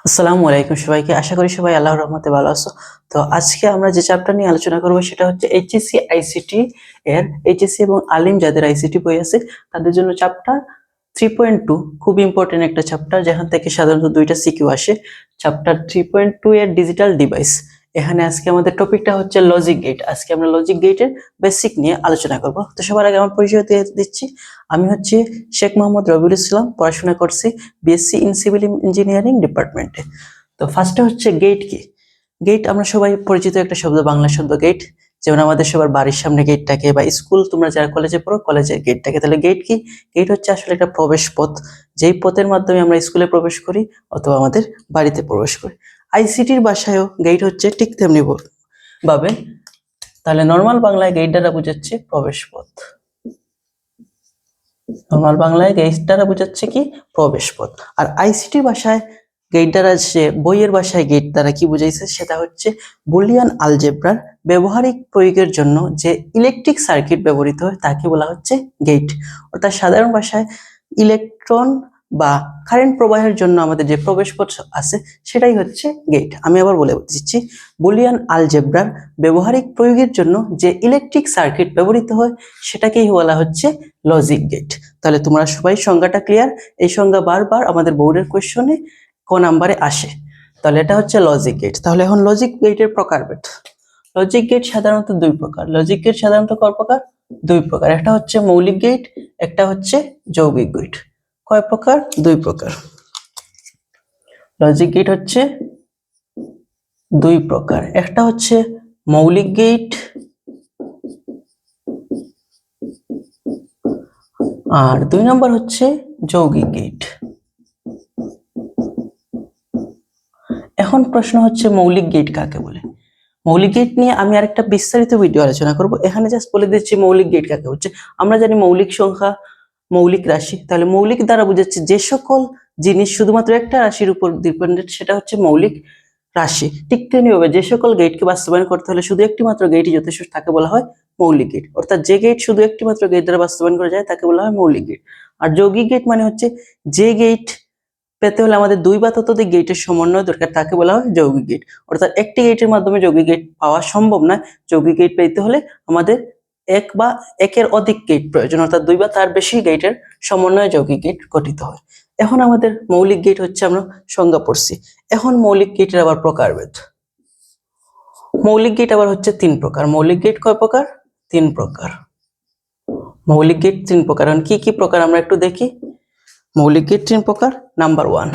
আসসালামু আলাইকুম সবাইকে। আশা করি সবাই আল্লাহর রহমতে ভালো আছো। তো আজকে আমরা যে চ্যাপ্টার নিয়ে আলোচনা করব সেটা হচ্ছে এইচএসসি আইসিটি এর এইচএসসি এবং আলিম যাদের আইসিটি বই আছে তাদের জন্য চ্যাপ্টার 3.2 খুব ইম্পর্টেন্ট একটা চ্যাপ্টার, যেখান থেকে সাধারণত দুইটা সিকিউ আসে। চ্যাপ্টার 3.2 এর ডিজিটাল ডিভাইস। এখানে আজকে আমাদের টপিকটা হচ্ছে লজিক গেট। আজকে আমরা লজিক গেটের বেসিক নিয়ে আলোচনা করব। তো সবার আগে আমার পরিচয় দিয়ে দিচ্ছি। আমি হচ্ছে শেখ মোহাম্মদ রবিউল ইসলাম, পড়াশোনা করছি বিএসসি ইন সিভিল ইঞ্জিনিয়ারিং ডিপার্টমেন্টে। তো ফার্স্টে হচ্ছে গেট কি। গেট আমরা সবাই পরিচিত একটা শব্দ, বাংলা শব্দ গেট। যেমন আমাদের সবার বাড়ির সামনে গেট থাকে, বা স্কুল তোমরা যারা কলেজে পড়ো কলেজের গেট থাকে। তাহলে গেট কি? গেট হচ্ছে আসলে একটা প্রবেশ পথ, যেই পথের মাধ্যমে আমরা স্কুলে প্রবেশ করি অথবা আমাদের বাড়িতে প্রবেশ করি। আইসিটির ভাষায়ও গেট হচ্ছে ঠিক তেমনি ভাবে। তাহলে নর্মাল বাংলায় গেট দ্বারা বোঝাচ্ছে প্রবেশ পথ। নর্মাল বাংলায় গেট দ্বারা বোঝাচ্ছে কি? প্রবেশ পথ। আর আইসিটি ভাষায় গেট দ্বারা, সে বইয়ের ভাষায় গেট দ্বারা কি বুঝাইছে সেটা হচ্ছে বুলিয়ান আলজেব্রার ব্যবহারিক প্রয়োগের জন্য যে ইলেকট্রিক সার্কিট ব্যবহৃত হয় তাকে বলা হচ্ছে গেট। অর্থাৎ সাধারণ ভাষায় ইলেকট্রন বা কারেন্ট প্রবাহের জন্য আমাদের যে প্রবেশ পথ আছে সেটাই হচ্ছে গেট। আমি আবার বলে দিচ্ছি, বুলিয়ান আলজেব্রার ব্যবহারিক প্রয়োগের জন্য যে ইলেকট্রিক সার্কিট ব্যবহৃত হয় সেটাকেই বলা হচ্ছে লজিক গেট। তাহলে তোমরা সবাই সংজ্ঞাটা ক্লিয়ার? এই সংজ্ঞা বারবার আমাদের বোর্ডের কোশ্চেনে ক নাম্বারে আসে। তাহলে এটা হচ্ছে লজিক গেট। তাহলে এখন লজিক গেটের প্রকারভেদ। লজিক গেট সাধারণত দুই প্রকার। লজিক গেট সাধারণত কয় প্রকার? দুই প্রকার। একটা হচ্ছে মৌলিক গেট, একটা হচ্ছে যৌগিক গেট। কয় প্রকার? দুই প্রকার। লজিক গেট হচ্ছে দুই প্রকার। একটা হচ্ছে মৌলিক গেট, আর দুই নম্বর হচ্ছে যৌগিক গেট। এখন প্রশ্ন হচ্ছে মৌলিক গেট কাকে বলে। মৌলিক গেট নিয়ে আমি আরেকটা বিস্তারিত ভিডিও আলোচনা করব। এখানে জাস্ট বলে দিচ্ছি মৌলিক গেট কাকে হচ্ছে। আমরা জানি মৌলিক সংখ্যা, মৌলিক রাশি। তাহলে মৌলিক দ্বারা বোঝাচ্ছে যে সকল জিনিস শুধুমাত্র একটা রাশির উপর ডিপেন্ডেন্ট, সেটা হচ্ছে মৌলিক রাশি। ঠিক তেমনিভাবে যে সকল গেটকে বাস্তবায়ন করতে হলে শুধু একটি মাত্র গেটই যথেষ্ট, তাকে বলা হয় মৌলিক গেট। অর্থাৎ যে গেট শুধু একটি মাত্র গেট দ্বারা বাস্তবায়ন করা যায় তাকে বলা হয় মৌলিক গেট। আর যৌগিক গেট মানে হচ্ছে যে গেট পেতে হলে আমাদের দুই বা ততোধিক গেটের সমন্বয় দরকার, তাকে বলা হয় যৌগিক গেট। অর্থাৎ একটি গেটের মাধ্যমে যৌগিক গেট পাওয়া সম্ভব নয়। যৌগিক গেট পেতে হলে আমাদের এক বা একের অধিক গেট প্রয়োজন, অর্থাৎ দুই বা তার বেশি গেটের সমন্বয়ে যৌগিক গেট গঠিত হয়। এখন আমাদের মৌলিক গেট হচ্ছে আমরা সংজ্ঞা পড়ছি। এখন মৌলিক গেটের আবার প্রকারভেদ। মৌলিক গেট আবার হচ্ছে তিন প্রকার। মৌলিক গেট কয় প্রকার? তিন প্রকার। মৌলিক গেট তিন প্রকার। কি কি প্রকার আমরা একটু দেখি। মৌলিক গেট তিন প্রকার। নাম্বার 1,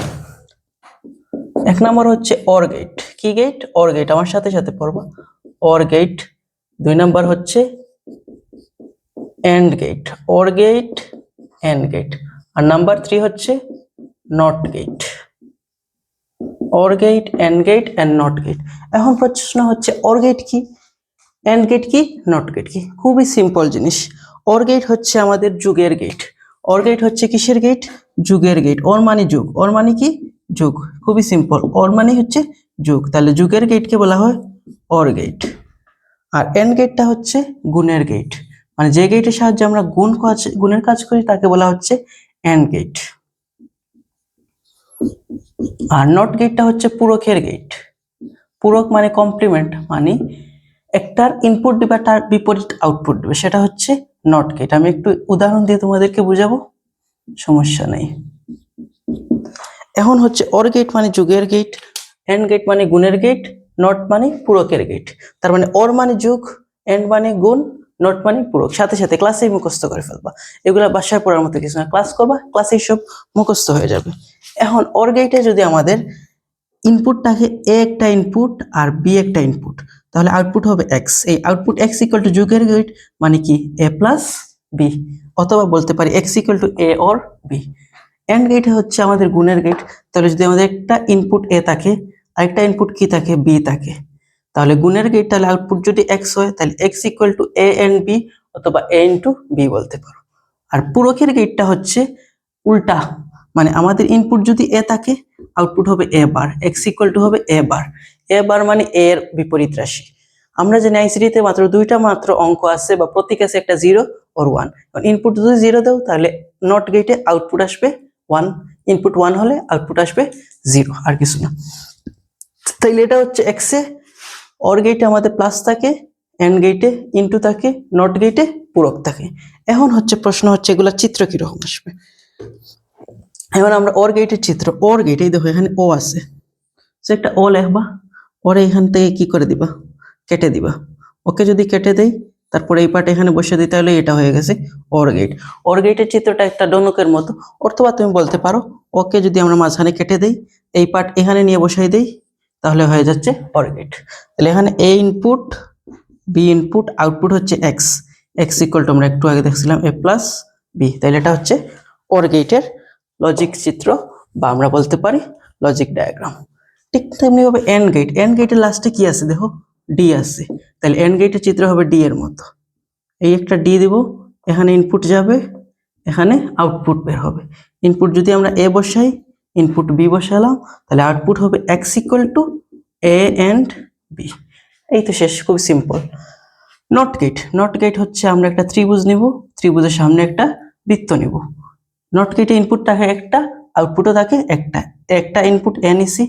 এক নম্বর হচ্ছে অর গেট। কি গেট? Or gate. আমার সাথে সাথে পড়বা, অর গেট। দুই নম্বর হচ্ছে and gate. Or gate, and gate. আর নাম্বার 3 হচ্ছে not gate. Or gate, and gate and not gate. এখন প্রশ্ন হচ্ছে অর গেট কি, এন্ড গেট কি, নট গেট কি? খুবই সিম্পল জিনিস। অর গেট হচ্ছে আমাদের যুগের গেট। অর গেট হচ্ছে কিসের গেট? যুগের গেট। অর মানে যুগ, অর মানে কি? যুগ। খুবই সিম্পল, অর মানে হচ্ছে যুগ। তাহলে যুগের গেটকে বলা হয় অর গেট। আর এন্ড গেটটা হচ্ছে গুণের গেট, মানে যে গেটের সাহায্যে আমরা গুণের কাজ করি তাকে বলা হচ্ছে এন্ড গেট। আর নট গেটটা হচ্ছে পূরকের গেট। পূরক মানে কমপ্লিমেন্ট, মানে একটার ইনপুট দিবে তার বিপরীত আউটপুট দিবে, সেটা হচ্ছে নট গেট। আমি একটু উদাহরণ দিয়ে তোমাদেরকে বুঝাবো, সমস্যা নেই। এখন হচ্ছে অর গেট মানে যুগের গেট, এন্ড গেট মানে গুণের গেট, নট মানে পূরকের গেট। তার মানে অর মানে যুগ, এন্ড মানে গুণ, নট মানে পূরক। সাথে সাথে ক্লাসেই মুখস্থ করে ফেলবা, এগুলা বাসায় পড়ার মতো কিছু না। ক্লাস করবা, ক্লাসেই সব মুখস্থ হয়ে যাবে। এখন অর গেটে যদি আমাদের ইনপুট থাকে এ একটা ইনপুট আর বি একটা ইনপুট, তাহলে আউটপুট হবে এক্স। এই আউটপুট এক্স ইকুয়াল টু যুগের গেট মানে কি? A plus B. অথবা বলতে পারি X equal to A or B. And gate হচ্ছে আমাদের গুণের গেট। তাহলে যদি আমাদের একটা ইনপুট এ থাকে আর একটা ইনপুট কি থাকে? বি থাকে, তাহলে গুণের গেট, তাহলে আউটপুট যদি এক্স হয় তাহলে X equal to A and B অথবা এ ইন্টু বি বলতে পারো। আর পূরকের গেটটা হচ্ছে উল্টা, মানে আমাদের ইনপুট যদি এ থাকে আউটপুট হবে এ বার, এক্স ইকুয়াল টু হবে এ বার। এ বার মানে এ এর বিপরীত রাশি। আমরা জানি আইসিটিতে মাত্র দুইটা মাত্র অঙ্ক আছে বা প্রতীক আছে, একটা 0 আর 1। ইনপুট যদি 0 দাও তাহলে নট গেটে আউটপুট আসবে 1, ইনপুট 1 হলে আউটপুট আসবে 0, আর কিছু না। তাইলে এটা হচ্ছে এক্স এ, অর গেটে আমাদের প্লাস থাকে, এন্ড গেটে ইনটু থাকে, নট গেটে পূরক থাকে। এখন হচ্ছে প্রশ্ন হচ্ছে এগুলা চিত্র কিরকম আসবে। এখন আমরা অর গেটের চিত্র, অর গেট এই দেখো এখানে ও আছে, সে একটা ও লেখবা, ওরে এখান থেকে কি করে দিবা, কেটে দিবা। ওকে যদি কেটে দেই তারপরে এই পার্ট এখানে বসে দিই, তাহলে এটা হয়ে গেছে অর গেট। অর গেটের চিত্রটা একটা ডনকের মতো, অথবা তুমি বলতে পারো ওকে যদি আমরা মাঝখানে কেটে দেই, এই পার্ট এখানে নিয়ে বসাই দেই, তাহলে হয়ে যাচ্ছে অর গেট। তাহলে এখানে A input, B input, output হচ্ছে এক্স, এক্স ইকুয়াল টু আমরা একটু আগে দেখছিলাম এ প্লাস বি। তাহলে এটা হচ্ছে অর গেটের লজিক চিত্র, বা আমরা বলতে পারি লজিক ডায়াগ্রাম। ঠিক তেমনি ভাবে এন্ড গেট, এন্ড গেটের লাস্টে কি আছে দেখো, ডি আছে। তাহলে এন্ড গেটের চিত্র হবে ডি এর মতো, এই একটা ডি দিব, এখানে ইনপুট যাবে, এখানে আউটপুট বের হবে। ইনপুট যদি আমরা এ বসাই, ইনপুট বি বসালাম, তাহলে আউটপুট হবে X equal to A and B. এই তো শেষ, খুব simple. Not gate, not gate হচ্ছে আমরা একটা ত্রিভুজ নিব, ত্রিভুজের সামনে একটা বৃত্ত নিব। নট গেটে ইনপুট থাকে একটা, আউটপুটও থাকে একটা, একটা ইনপুট এ নিছি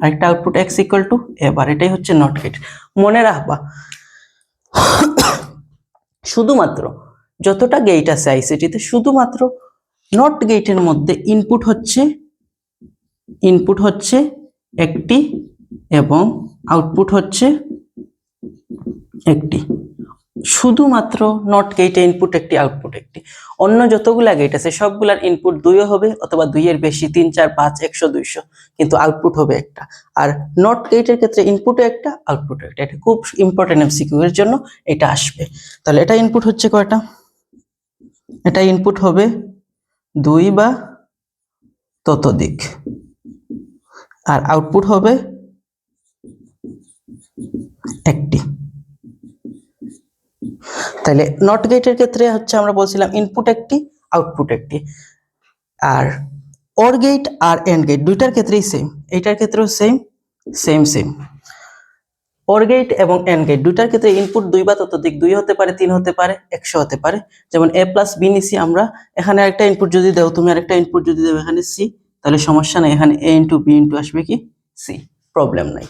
আর একটা আউটপুট এক্স ইকুয়াল টু এবার, এটাই হচ্ছে নট গেট। মনে রাখবা শুধুমাত্র যতটা গেট আছে আইসিটিতে, শুধুমাত্র নট গেটের মধ্যে ইনপুট হচ্ছে একটি এবং আউটপুট হচ্ছে একটি। শুধুমাত্র নট গেটে ইনপুট একটি, আউটপুট একটি। অন্য যতগুলা গেট আছে সবগুলার ইনপুট 2 হবে, অথবা 2 এর বেশি, 3 4 5 100 200, কিন্তু আউটপুট হবে একটা। আর নট গেটের ক্ষেত্রে ইনপুটও একটা, আউটপুট একটা। এটা খুব ইম্পর্টেন্ট এমসিকিউ এর জন্য এটা আসবে। তাহলে এটা ইনপুট হচ্ছে কয়টা, এটা ইনপুট হবে 2 বা ততোধিক, আর আউটপুট হবে একটি। তাহলে নট গেটের ক্ষেত্রে হচ্ছে আমরা বলছিলাম ইনপুট একটি, আউটপুট একটি। আর অর গেট আর এন্ড গেট দুইটার ক্ষেত্রেই সেম, এইটার ক্ষেত্রেও same same same. OR gate এবং এন্ড গেট দুইটার ক্ষেত্রে ইনপুট 2 বা ততোধিক, 2 হতে পারে, 3 হতে পারে, 100 হতে পারে। যেমন এ প্লাস বি নিছি আমরা, এখানে আরেকটা ইনপুট যদি দাও, তুমি আরেকটা ইনপুট যদি দাও এখানে সি, তাহলে সমস্যা নাই, এখানে এ ইন্টু বি ইন্টু আসবে কি সি, প্রবলেম নাই।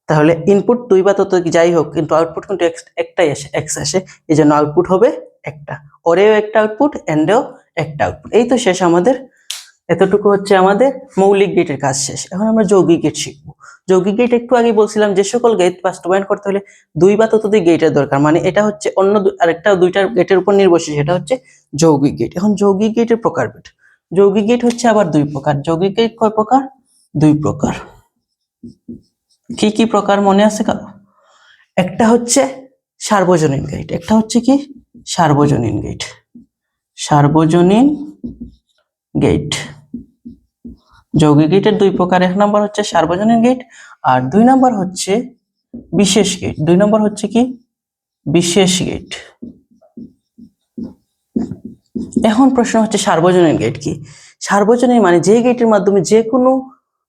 তাহলে ইনপুট 2 বা ততোধিক যাই হোক, কিন্তু আউটপুট কিন্তু একটাই আসে, এক্স আসে, এই জন্য আউটপুট হবে একটা। ওরেও একটা আউটপুট, এন্ডেও একটা আউটপুট। এই তো শেষ আমাদের, এতটুকু হচ্ছে আমাদের মৌলিক গেটের কাজ শেষ। এখন আমরা যৌগিক গেট শিখবো। যৌগিক গেট একটু আগে বলছিলাম যে সকল গেট বাস্তবায়ন করতে হলে 2 বা ততোধিক গেটের দরকার, মানে এটা হচ্ছে অন্য আরেকটা দুইটার গেটের উপর নির্ভরশীল, সেটা হচ্ছে যৌগিক গেট। এখন যৌগিক গেটের প্রকারভেদ, যৌগিক গেট হচ্ছে আবার 2 প্রকার। যৌগিক গেট কয় প্রকার, 2 প্রকার। কি কি প্রকার মনে আছে কারো? একটা হচ্ছে সার্বজনীন গেট, একটা হচ্ছে কি সার্বজনীন গেট, সার্বজনীন গেট। যৌগিক গেটের 2 প্রকার, 1 নম্বর হচ্ছে সার্বজনীন গেট, আর 2 নম্বর হচ্ছে বিশেষ গেট। 2 নম্বর হচ্ছে কি বিশেষ গেট। এখন প্রশ্ন হচ্ছে সার্বজনীন গেট কি? সার্বজনীন মানে যে গেটের মাধ্যমে যে কোনো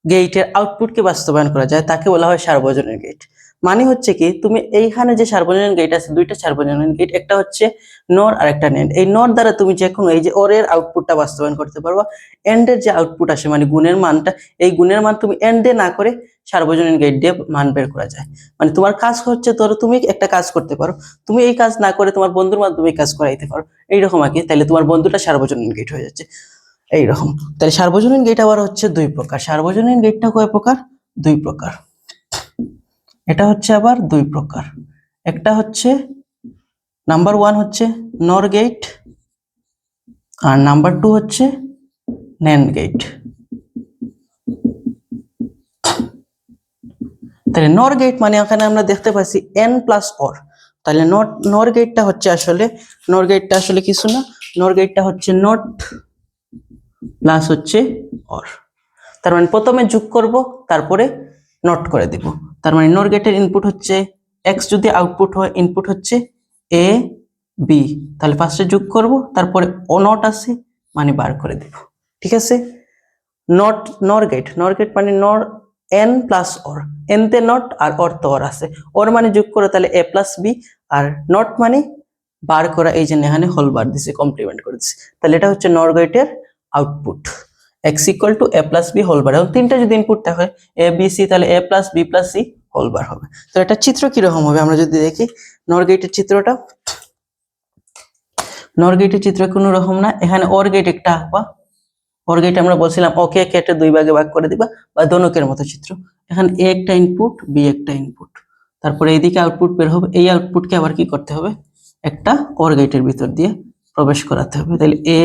গেটের আউটপুটকে বাস্তবায়ন করা যায় তাকে বলা হয় সার্বজনীন গেট। মানে হচ্ছে কি, তুমি এইখানে যে সার্বজনীন গেট আছে, দুইটা সার্বজনীন গেট, একটা হচ্ছে নর আর একটা নেন্ড। এই নর দ্বারা তুমি যে কোনো এই যে ওর এর আউটপুটটা বাস্তবায়ন করতে পারবা, এন্ড এর যে আউটপুট আসে মানে গুণের মানটা, এই গুণের মান তুমি এন্ড এ না করে সার্বজনীন গেট দিয়ে মান বের করা যায়। মানে তোমার কাজ হচ্ছে, ধরো তুমি একটা কাজ করতে পারো, তুমি এই কাজ না করে তোমার বন্ধুর মাধ্যমে কাজ করাইতে পারো, এইরকম আর কি। তাহলে তোমার বন্ধুটা সার্বজনীন গেট হয়ে যাচ্ছে এইরকম। তাহলে সার্বজনীন গেট আবার হচ্ছে 2 প্রকার। সার্বজনীন গেটটা কয় প্রকার, 2 প্রকার। এটা হচ্ছে আবার 2 প্রকার। একটা হচ্ছে নাম্বার 1 হচ্ছে নর গেট, আর নাম্বার 2 হচ্ছে ন্যান্ড গেট। তাহলে নর গেট মানে এখানে আমরা দেখতে পাচ্ছি n প্লাস অর। তাহলে নর গেটটা হচ্ছে আসলে, নর গেটটা আসলে কিছু না, নর গেটটা হচ্ছে নট প্লাস হচ্ছে অর। তার মানে প্রথমে যোগ করব, তারপরে নট করে দেব। তার মানে নর গেটের ইনপুট হচ্ছে এক্স, যদি আউটপুট হয় ইনপুট হচ্ছে এ বি, তাহলে ফার্স্টে যোগ করব, তারপরে ও নট আছে মানে বার করে দেব। ঠিক আছে। নর গেট মানে নর এন প্লাস অর, এন তে নট আর অর তো অর আছে, অর মানে যোগ করো তাহলে A plus B, are not মানে বার করা, এই জন্য এখানে হোল বার দিছে, কমপ্লিমেন্ট করে দিছে। তাহলে এটা হচ্ছে নর গেটের output. X equal to A plus B whole bar. এবং তিনটা যদি ইনপুট থাকে এ বি সি, তাহলে A plus B plus C whole bar হবে। তো এটা চিত্র কিরকম হবে আমরা যদি দেখি, নর গেটের চিত্রটা, নর গেটের চিত্র কোনো রকম না। এখানে অর গেট একটা আঁকবা, অর গেট আমরা বলছিলাম ওকে কেটে দুই ভাগে ভাগ করে দিবা বা দনকের মতো চিত্র। এখানে এ একটা ইনপুট, বি একটা ইনপুট, তারপরে এইদিকে আউটপুট বের হবে। এই আউটপুটকে আবার কি করতে হবে, একটা অর গেটের ভিতর দিয়ে প্রবেশ করাতে হবে। তাহলে এ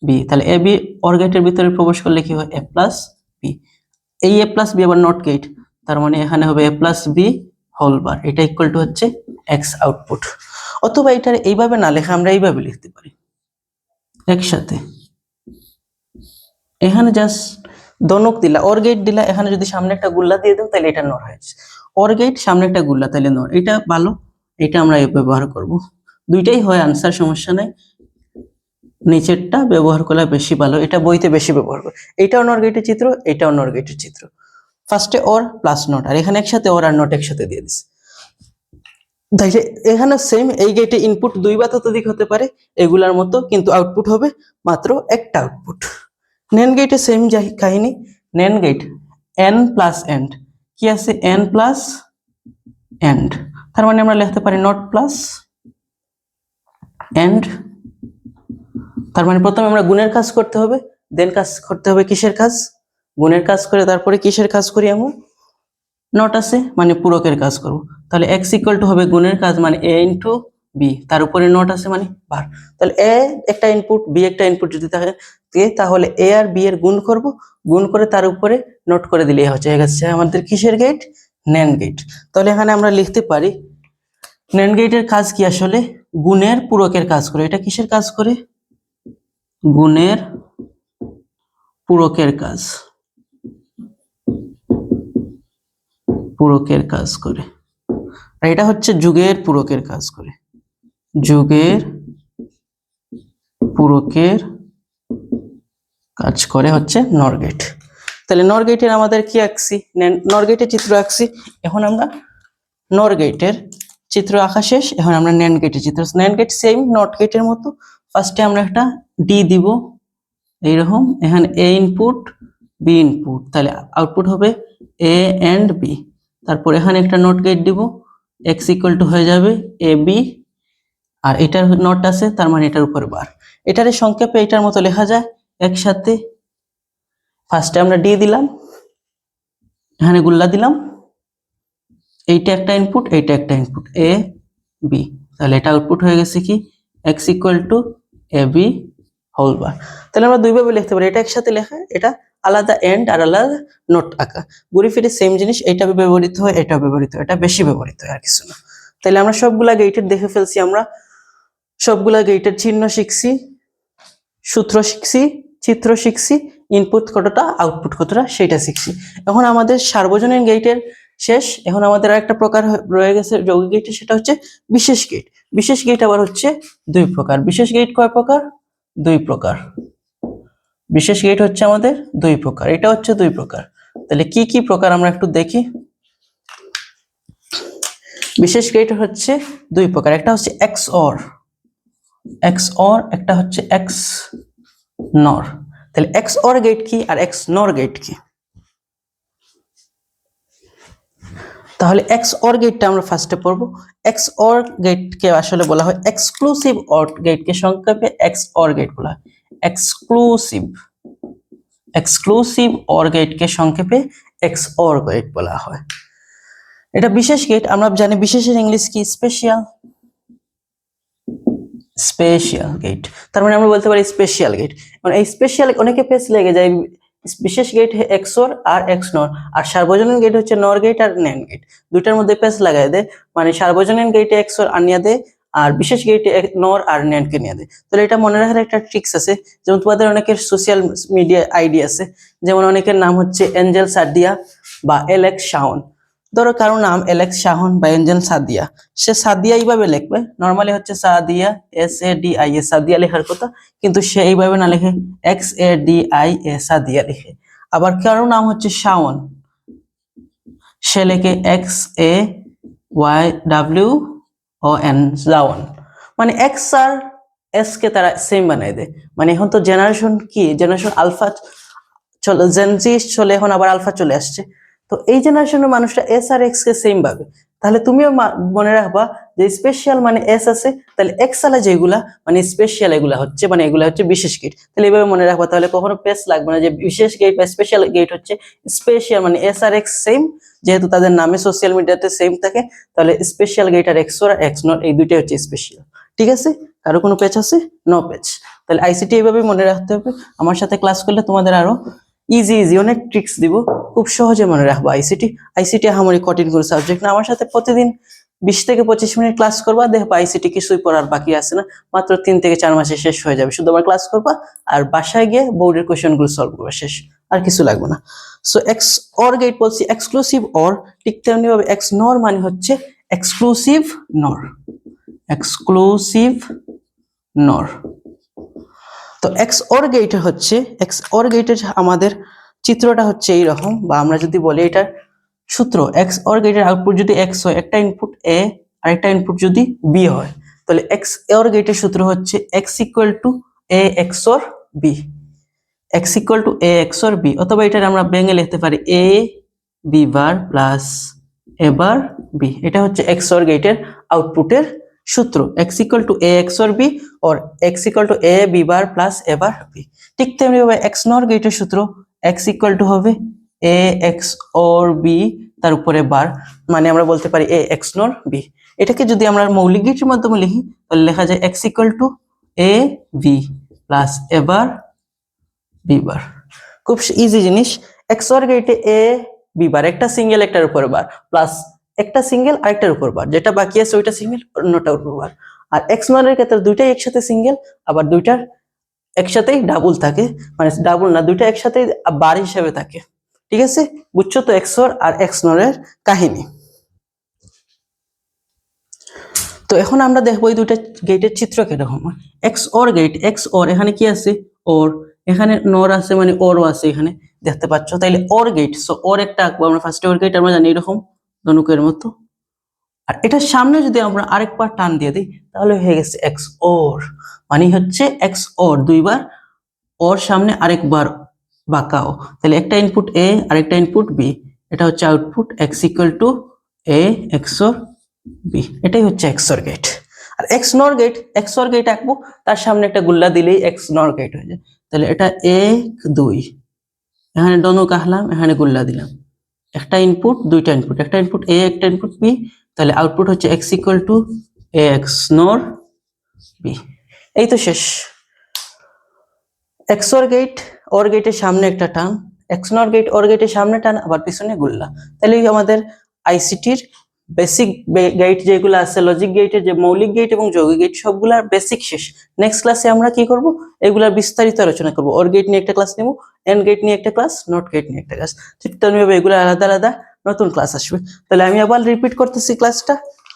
বি, তাহলে এ বি অর গেটের ভিতরে প্রবেশ করলে কি হয়, এ প্লাস বি। এই এ প্লাস বি আবার নট গেট, তার মানে এখানে হবে এ প্লাস বি হোল বার, এটা ইকুয়াল টু হচ্ছে এক্স আউটপুট। অথবা এটার এইভাবে না লেখা আমরা এইভাবে লিখতে পারি একসাথে। এখানে জাস্ট দনক দিলা, অর গেট দিলা, এখানে যদি সামনে একটা গুল্লা দিয়ে দাও তাহলে এটা নর হয়েছে। অর গেট সামনে একটা গুল্লা, তাহলে নর, এটা ভালো, এটা আমরা ব্যবহার করব। দুইটাই হয় আনসার, সমস্যা নাই, নিচেরটা ব্যবহার করলে বেশি ভালো, এটা বইতে বেশি ব্যবহার করে। এটাও নর গেটের চিত্র, এটাও নর গেটের চিত্র। ফার্স্টে অর প্লাস নট, আর এখানে একসাথে অর আর নট একসাথে দিয়ে দিছে। তাইলে এখানে সেম, এই গেটে ইনপুট দুই বা ততোধিক হতে পারে এগুলার মতো, কিন্তু আউটপুট হবে মাত্র একটা আউটপুট। নেন গেটে সেম কাহিনী, নেন গেট এন প্লাস এন্ড, কি আছে এন প্লাস এন্ড, তার মানে আমরা লিখতে পারি নট প্লাস এন্ড। তার মানে প্রথমে আমরা গুণের কাজ করতে হবে, দেন কাজ করতে হবে কিসের কাজ, গুণের কাজ করে তারপরে কিসের কাজ করি আমরা, নট আছে মানে পূরকের কাজ করব। তাহলে এক্স ইকুয়াল টু হবে গুণের কাজ মানে এ ইন্টু বি, তার উপরে নট আছে মানে বার। তাহলে এ একটা ইনপুট, বি একটা ইনপুট যদি থাকে, তাহলে এ আর বি এর গুণ করব, গুণ করে তার উপরে নট করে দিলেই হচ্ছে আমাদের কিসের গেট, ন্যান্ড গেট। তাহলে এখানে আমরা লিখতে পারি ন্যান্ড গেটের কাজ কি, আসলে গুণের পূরকের কাজ করে। এটা কিসের কাজ করে, গুণের পূরকের কাজ, পূরকের কাজ করে। আর এটা হচ্ছে যুগের পূরকের কাজ করে, যুগের পূরকের কাজ করে হচ্ছে নর গেট। তাহলে নর গেটের আমাদের কি আঁকছি, নর গেটের চিত্র আঁকছি। এখন আমরা নর গেটের চিত্র আঁকা শেষ, এখন আমরা ন্যান্ড গেটের চিত্র। ন্যান্ড গেট সেম নট গেটের মতো, ফার্স্টে আমরা একটা ডি দিব এইরকম, এখানে এ ইনপুট বি ইনপুট, তাহলে আউটপুট হবে এ এন্ড বি। তারপর এখানে একটা নট গেট দিব, এক্স ইকুয়াল টু হয়ে যাবে এ বি, আর এটার নট আছে তার মানে এটার উপর বার। এটার সংক্ষেপে এটার মতো লেখা যায় একসাথে, ফার্স্টে আমরা ডি দিলাম, এখানে গুল্লা দিলাম, এইটা একটা ইনপুট, এইটা একটা ইনপুট, এ বি, তাহলে এটা আউটপুট হয়ে গেছে কি X equal to A B whole bar. তাহলে আমরা দুইভাবে লিখতে পারি, এটা একসাথে লেখা, এটা আলাদা এন্ড আর আলাদা নোট আঁকা, ঘুরে ফিরে সেম জিনিস, এটা ব্যবহৃত হয়, এটা ব্যবহৃত হয়, এটা বেশি ব্যবহৃত হয়, আর কিছু না। তাহলে আমরা সবগুলা গেটের দেখে ফেলছি, আমরা সবগুলা গেটের চিহ্ন শিখছি, সূত্র শিখছি, চিত্র শিখছি, ইনপুট কতটা আউটপুট কতটা সেটা শিখছি। এখন আমাদের সার্বজনীন গেটের শেষ, এখন আমাদের আরেকটা প্রকার রয়ে গেছে যৌগিক গেটের, সেটা হচ্ছে বিশেষ গেট। বিশেষ গেট আবার হচ্ছে দুই প্রকার। বিশেষ গেট কয় প্রকার, দুই প্রকার। বিশেষ গেট হচ্ছে আমাদের দুই প্রকার, এটা হচ্ছে দুই প্রকার। তাহলে কি কি প্রকার আমরা একটু দেখি। বিশেষ গেট হচ্ছে দুই প্রকার, একটা হচ্ছে এক্স অর, এক্স অর, একটা হচ্ছে এক্স নর। তাহলে এক্স অর গেট কি আর এক্স নর গেট কি, তাহলে এক্স অর গেটটা আমরা ফার্স্টে পড়বো। এক্স অর গেটকে আসলে বলা হয় এক্সক্লুসিভ অর গেটকে সংক্ষেপে এক্স অর গেট বলা হয়, এক্সক্লুসিভ, এক্সক্লুসিভ অর গেটকে সংক্ষেপে এক্স অর গেট বলা হয়। এটা বিশেষ গেট, আমরা জানি বিশেষের ইংলিশ কি, স্পেশাল, স্পেশাল গেট, তার মানে আমরা বলতে পারি স্পেশাল গেট। মানে এই স্পেশাল অনেকে পেস লেগে যায়, বিশেষ গেট এক্স অর আর এক্স নর, আর সার্বজনীন গেট হচ্ছে নর গেট আর ন্যান্ড গেট, দুইটার মধ্যে পেস লাগাই দেয়, মানে সার্বজনীন গেটে এক্স অর আনিয়ে দেয় আর বিশেষ গেটে নর আর ন্যান্ড কে নিয়ে দেয়। তাহলে এটা মনে রাখার একটা ট্রিক্স আছে, যেমন তোমাদের অনেকের সোশ্যাল মিডিয়া আইডি আছে, যেমন অনেকের নাম হচ্ছে এঞ্জেল সাদিয়া বা এলেক্স শাওন। ধরো কারো নাম এলেক্স শাহন বা এঞ্জেল সাদিয়া, সে সাদিয়া এইভাবে লিখবে, নর্মালি হচ্ছে সাদিয়া SADIA, সাদিয়া লেখার কথা, কিন্তু সে এইভাবে না লিখে XADIA সাদিয়া লিখে। আবার কারো নাম হচ্ছে শাওন, সে লেখে XAYWON শাওন, মানে এক্স আর এস কে তারা সেম বানাই দেয়। মানে এখন তো জেনারেশন কি, জেনারেশন আলফা, চলো জেনজি চলে, এখন আবার আলফা চলে আসছে। তো এই জেনারেশনের মানুষরা এস আর এক্স কে সেম ভাবে, তাহলে তুমিও মনে রাখবা যে স্পেশাল মানে এস আছে, তাহলে এক্স আলা যেগুলা মানে স্পেশাল এগুলা হচ্ছে মানে এগুলা হচ্ছে বিশেষ গেট। তাহলে এইভাবে মনে রাখবা, তাহলে কখনো পেস লাগবে না যে বিশেষ গেট বা স্পেশাল গেট হচ্ছে স্পেশাল মানে এস আর এক্স সেম, যেহেতু তাদের নামে সোশ্যাল মিডিয়াতে সেম থাকে, তাহলে স্পেশাল গেট আর এক্স ওর আর এক্স নট এই দুইটাই হচ্ছে স্পেশাল। ঠিক আছে, কারো কোনো পেচ আছে? নো পেচ। তাহলে আইসিটি এইভাবে মনে রাখতে হবে। আমার সাথে ক্লাস করলে তোমাদের আরো ইজি ইজি অনেক ট্রিক্স দিব, খুব সহজে মনে রাখবো আইসিটি। আইসিটি আমারই কঠিন কোনো সাবজেক্ট না। আমার সাথে প্রতিদিন 20 থেকে 25 মিনিট ক্লাস করবা, দেখবা আইসিটি কিছুই পড়ার বাকি আছে না, মাত্র 3 থেকে 4 মাসে শেষ হয়ে যাবে। শুধু আবার ক্লাস করবা আর বাসায় গিয়ে বোর্ডের কোশ্চেন গুলো সলভ করবা, শেষ, আর কিছু লাগবে না। সো এক্স অর গেট বলছি এক্সক্লুসিভ অর, ঠিক তেমনি ভাবে এক্স নর মানে হচ্ছে এক্সক্লুসিভ নর, এক্সক্লুসিভ নর। তো এক্স অর গেট হচ্ছে, এক্স অর গেটের আমাদের চিত্রটা হচ্ছে এইরকম, বা আমরা যদি বলি এটার সূত্র, এক্স অর গেটের আউটপুট যদি এক্স হয়, একটা ইনপুট এ আর একটা ইনপুট যদি বি হয়, তাহলে এক্স অর গেটের সূত্র হচ্ছে X equal to A XOR B, X equal to A XOR B, অথবা এটার আমরা ভেঙে লিখতে পারি A B bar plus A bar B. এটা হচ্ছে এক্স অর গেটের আউটপুটের সূত্র, X equal to A XOR B और X equal to A B bar plus A bar B. ঠিক তেমনি ভাবে এক্স নর গেটের সূত্র এক্স ইকুয়াল টু হবে এ এক্স অর বি তার উপরে বার, মানে আমরা বলতে পারি এ এক্স নর বি। এটাকে যদি আমরা মৌলিক গেটের মাধ্যমে লিখি তাহলে লেখা যায় X equal to A B plus A bar B bar. খুব ইজি জিনিস। এক্স অর গেটে এ বি বার একটা সিঙ্গেল একটার উপর বার, প্লাস একটা সিঙ্গেল আরেকটার উপর বার, যেটা বাকি আছে ওইটা সিঙ্গেল অন্যটার উপর বার। আর এক্স নরের ক্ষেত্রে দুইটাই একসাথে সিঙ্গেল, আবার দুইটার একসাথেই ডাবল থাকে, মানে ডাবল না, দুইটা একসাথেই বার হিসেবে থাকে। ঠিক আছে, বুঝছো তো এক্স অর আর এক্স নরের কাহিনী। তো এখন আমরা দেখবো এই দুইটা গেটের চিত্র কিরকম। X or gate, X or এখানে কি আছে ওর, এখানে নর আছে মানে ওরও আছে এখানে, দেখতে পাচ্ছ। তাইলে অর গেট, সো অর একটা আঁকবো আমরা ফার্স্টে, অর গেট আমরা জানি এরকম ধনুকের মতো, আর এটার সামনে যদি আমরা আরেকবার টান দিয়ে দিই তাহলে হয়ে গেছে এক্স ওর, মানে হচ্ছে এক্স ওর দুইবার, ওর সামনে আরেকবার বাঁকাও, তাহলে একটা ইনপুট এ আরেকটা ইনপুট বি, এটা হচ্ছে output X equal to A X or B. এটাই হচ্ছে এক্স ওর গেট। আর x nor gate, X or gate আঁকবো, তার সামনে একটা গুল্লা দিলেই এক্স নর গেট হয়ে যায়। তাহলে এটা 1 2, এখানে ডনক আঁকলাম, এখানে গুল্লা দিলাম, একটা ইনপুট দুইটা ইনপুট, একটা ইনপুট এ একটা ইনপুট বি, তাহলে আউটপুট হচ্ছে X equal to A x নর বি। এই তো শেষ। এক্স অর গেট, অর গেটের সামনে একটা টান, এক্স নর গেট অর গেটের সামনে টান, আবার পিছনে গুল্লা। তাহলে আমাদের আইসিটির বেসিক গেট যেগুলো আছে, লজিক গেটের যে মৌলিক গেট এবং যৌগিক গেট সবগুলার বেসিক শেষ। নেক্সট ক্লাসে আমরা কি করব, এগুলার বিস্তারিত আলোচনা করব। অর গেট নিয়ে একটা ক্লাস নেব, এন্ড গেট নিয়ে একটা ক্লাস, নট গেট নিয়ে একটা ক্লাস, ঠিক তেমনিভাবে এগুলো আলাদা আলাদা নতুন ক্লাস আসবে। তাহলে আমি আবার রিপিট করতেছি ক্লাসটা।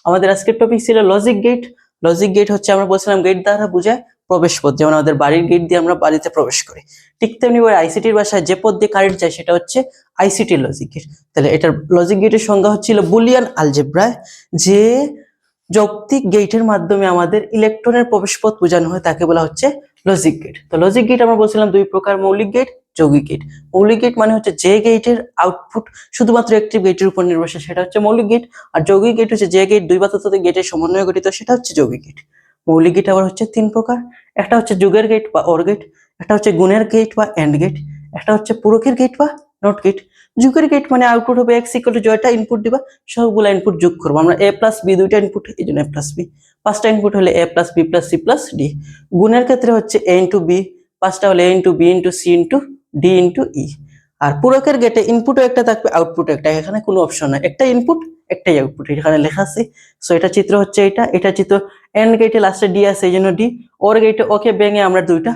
আমাদের আজকের টপিক ছিল লজিক গেট। লজিক গেট হচ্ছে আমরা বলছিলাম গেট দ্বারা বোঝায় প্রবেশ পথ, যেমন আমাদের বাড়ির গেট দিয়ে আমরা বাড়িতে প্রবেশ করি, ঠিক তেমনি ওই আইসিটির ভাষায় যে পথ দিয়ে কারেন্ট যায় সেটা হচ্ছে আইসিটি লজিক গেট। তাহলে এটার লজিক গেটের সংজ্ঞা হচ্ছিল বুলিয়ান আলজেব্রায়, যে যৌক্তিক গেটের মাধ্যমে আমাদের ইলেকট্রনের প্রবেশ পথ বোঝানো হয় তাকে বলা হচ্ছে লজিক গেট। তো লজিক গেট আমরা বলছিলাম দুই প্রকার, মৌলিক গেট, যৌগিক গেট। মৌলিক গেট মানে হচ্ছে যে গেটের আউটপুট শুধুমাত্র একটি গেটের উপর নির্ভরশীল, সেটা হচ্ছে মৌলিক গেট। আর যৌগিক গেট হচ্ছে যে গেট দুই বা ততোধিক গেটের সমন্বয়ে গঠিত, সেটা হচ্ছে যৌগিক গেট। মৌলিক গেট আবার হচ্ছে তিন প্রকার, একটা হচ্ছে যুগের গেট বা অর গেট, একটা হচ্ছে গুণের গেট বা এন্ড গেট, একটা হচ্ছে পূরকের গেট বা নট গেট। যুগের গেট মানে আউটপুট হবে এক্স ইকুয়াল টু জয়টা ইনপুট দিবা সবগুলা ইনপুট যোগ করবো আমরা, এ প্লাস বি দুইটা ইনপুট, এই জন্য এ প্লাস বি। পাঁচটা ইনপুট হলে A plus B plus C plus D. গুণের ক্ষেত্রে হচ্ছে এ ইন্টু বি, পাঁচটা হলে A into B into C into D into E. আর পূরকের গেটে ইনপুটও একটা থাকবে আউটপুট একটা, এখানে কোনো অপশন নাই, একটা ইনপুট একটাই আউটপুট, এখানে লেখা আছে। সো এটা চিত্র হচ্ছে এটা চিত্র। এন্ড গেটে লাস্টে ডি আছে এই জন্য ডি। ওর গেটে ওকে ভেঙে আমরা দুইটা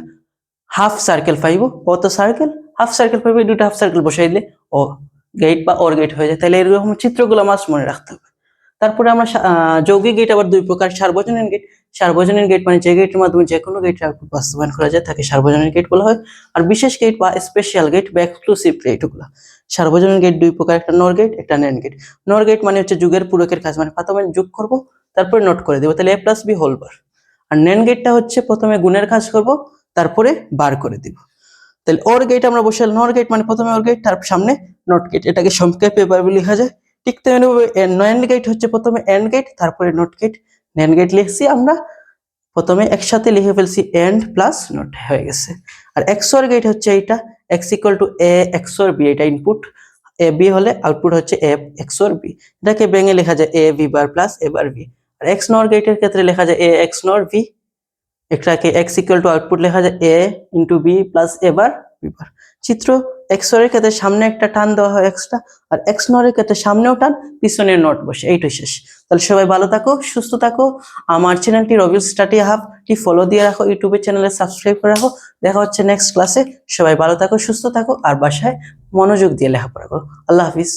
হাফ সার্কেল পাইবো, কত সার্কেল, হাফ সার্কেল পাইবো, দুইটা হাফ সার্কেল বসাই দিলে ও গেট বা অর গেট হয়ে যায়। তাহলে এরকম চিত্রগুলো মাস্ট মনে রাখতে হবে। তারপরে আমরা যৌগিক গেট আবার দুই প্রকার, সার্বজনীন গেট। সার্বজনীন গেট মানে যে গেটের মাধ্যমে যে কোনো গেটের আউটপুট বাস্তবায়ন করা যায় তাকে সার্বজনীন গেট বলা হয়। আর বিশেষ গেট বা স্পেশাল গেট বা এক্সক্লুসিভ গেট ওগুলো। সার্বজনীন গেট দুই প্রকার, একটা নর গেট একটা ন্যান্ড গেট। নর গেট মানে হচ্ছে যুগের পূরকের কাজ, মানে প্রথমে যোগ করব তারপরে নোট করে দেবো, তাহলে A plus B whole bar. R NAND গেটটা হচ্ছে প্রথমে গুণের কাজ করব তারপরে বার করে দিব। তাহলে ওর গেট আমরা বসে নর গেট মানে প্রথমে ওর গেট তার সামনে নট গেট, এটাকে সংক্ষেপে এভাবে লেখা যায়। ঠিক তেমনি নয়েন্ড গেট হচ্ছে প্রথমে এন্ড গেট তারপরে নট গেট। ন্যান্ড গেট লিখছি আমরা প্রথমে একসাথে লিখে ফেলছি এন্ড প্লাস নট হয়ে গেছে। আর এক্সঅর গেট হচ্ছে এইটা, X equal to A XOR B, এটা ইনপুট, এ বি হলে আউটপুট হচ্ছে এ এক্সঅর বি, এটাকে ভেঙে লেখা যায় A B bar plus A bar B. আর এক্স নর গেটের ক্ষেত্রে লেখা যায় এ এক্স নর বি, এটাকে এক্স ইকুয়াল টু আউটপুট লেখা যায় A into B plus A bar B bar. চিত্র এক্সঅর এর ক্ষেত্রে সামনে একটা টান দেওয়া হয় এক্সট্রা, আর এক্স নর এর ক্ষেত্রে সামনেও টান পিছনে নট বসে, এইটাই শেষ। তাহলে সবাই ভালো থাকো, সুস্থ থাকো। আমার চ্যানেলটি রবিউল স্টাডি হাবটি ফলো দিয়ে রাখো, ইউটিউবের চ্যানেলে সাবস্ক্রাইব করে রাখো। দেখা হচ্ছে নেক্সট ক্লাসে। সবাই ভালো থাকো, সুস্থ থাকো, আর বাসায় মনোযোগ দিয়ে লেখাপড়া করো। আল্লাহ হাফিজ।